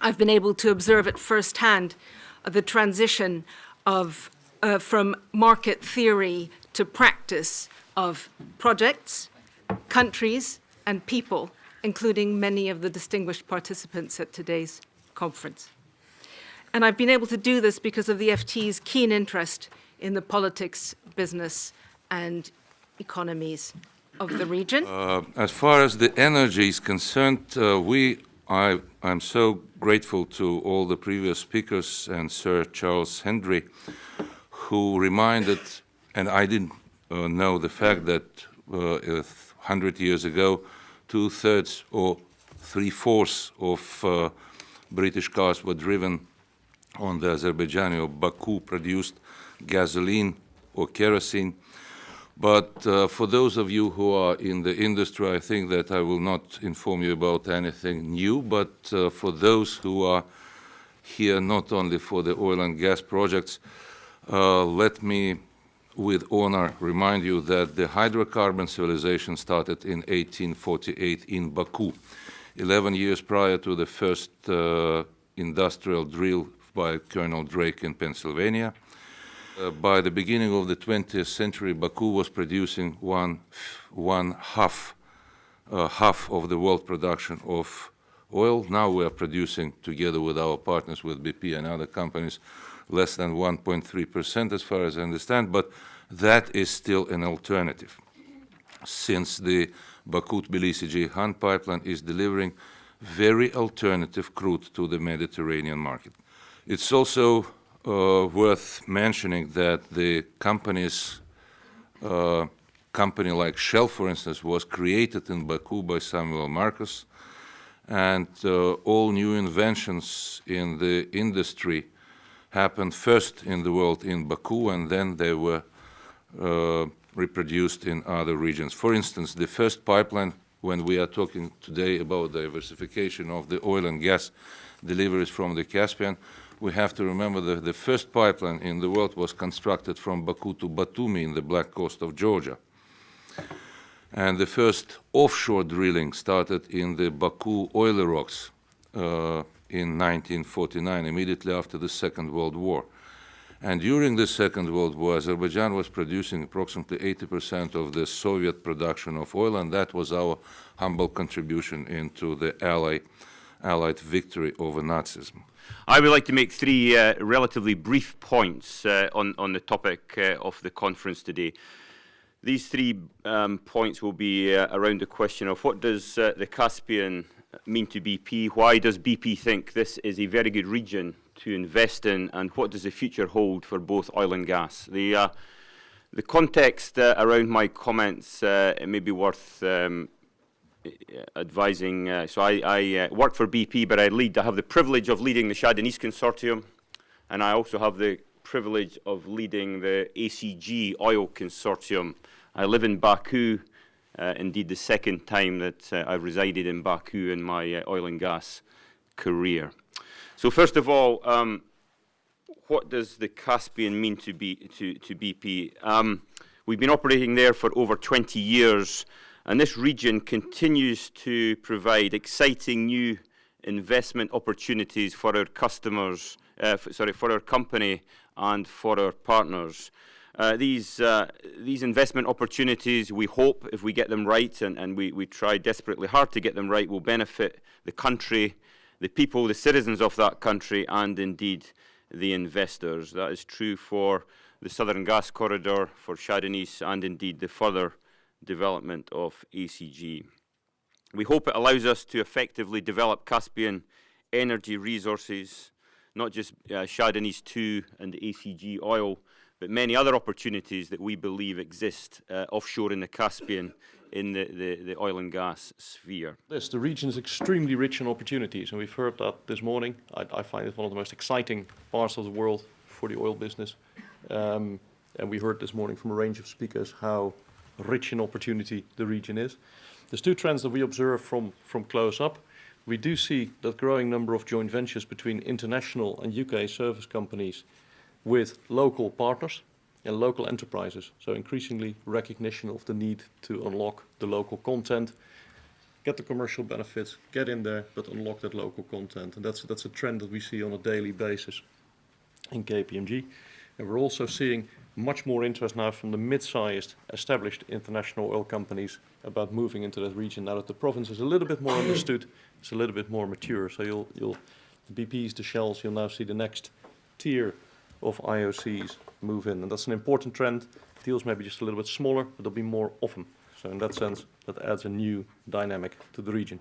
I've been able to observe at first hand the transition of, from market theory to practice of projects, countries, and people, including many of the distinguished participants at today's conference. And I've been able to do this because of the FT's keen interest in the politics, business, and economies of the region. As far as the energy is concerned, I'm so grateful to all the previous speakers and Sir Charles Hendry, who reminded, and I didn't know the fact that 100 years ago, 2/3 or 3/4 of British cars were driven on the Azerbaijani or Baku-produced gasoline or kerosene. But for those of you who are in the industry, I think that I will not inform you about anything new, but for those who are here not only for the oil and gas projects, let me with honor remind you that the hydrocarbon civilization started in 1848 in Baku, 11 years prior to the first industrial drill by Colonel Drake in Pennsylvania. By the beginning of the 20th century, Baku was producing half of the world production of oil. Now we are producing, together with our partners, with BP and other companies, less than 1.3% as far as I understand, but that is still an alternative, since the Baku-Tbilisi-Ceyhan pipeline is delivering very alternative crude to the Mediterranean market. It's also worth mentioning that the company like Shell, for instance, was created in Baku by Samuel Marcus, and all new inventions in the industry happened first in the world in Baku, and then they were reproduced in other regions. For instance, the first pipeline, when we are talking today about diversification of the oil and gas deliveries from the Caspian, we have to remember that the first pipeline in the world was constructed from Baku to Batumi in the Black Coast of Georgia. And the first offshore drilling started in the Baku oil rocks in 1949, immediately after the Second World War. And during the Second World War, Azerbaijan was producing approximately 80% of the Soviet production of oil, and that was our humble contribution into the Allied victory over Nazism. I would like to make three relatively brief points on the topic of the conference today. These three points will be around the question of what does the Caspian mean to BP, why does BP think this is a very good region to invest in, and what does the future hold for both oil and gas. The context around my comments it may be worth advising. So I work for BP, but I have the privilege of leading the Shah Deniz Consortium, and I also have the privilege of leading the ACG Oil Consortium. I live in Baku, indeed the second time that I've resided in Baku in my oil and gas career. So first of all, what does the Caspian mean to BP? We've been operating there for over 20 years, and this region continues to provide exciting new investment opportunities for our customers, for our company and for our partners. These investment opportunities, we hope, if we get them right, and we try desperately hard to get them right, will benefit the country, the people, the citizens of that country, and indeed the investors. That is true for the Southern Gas Corridor, for Shah Deniz, and indeed the further development of ACG. We hope it allows us to effectively develop Caspian energy resources, not just Shah Deniz 2 and ACG oil, but many other opportunities that we believe exist offshore in the Caspian in the oil and gas sphere. Yes, the region is extremely rich in opportunities, and we've heard that this morning. I find it one of the most exciting parts of the world for the oil business. And we heard this morning from a range of speakers how rich in opportunity the region is. There's two trends that we observe from close up. We do see that growing number of joint ventures between international and UK service companies with local partners and local enterprises. So increasingly recognition of the need to unlock the local content, get the commercial benefits, get in there, but unlock that local content. And that's a trend that we see on a daily basis in KPMG. And we're also seeing much more interest now from the mid-sized, established international oil companies about moving into that region now that the province is a little bit more understood, it's a little bit more mature. So the BPs, the Shells, you'll now see the next tier of IOCs move in. And that's an important trend. Deals may be just a little bit smaller, but they'll be more often. So in that sense, that adds a new dynamic to the region.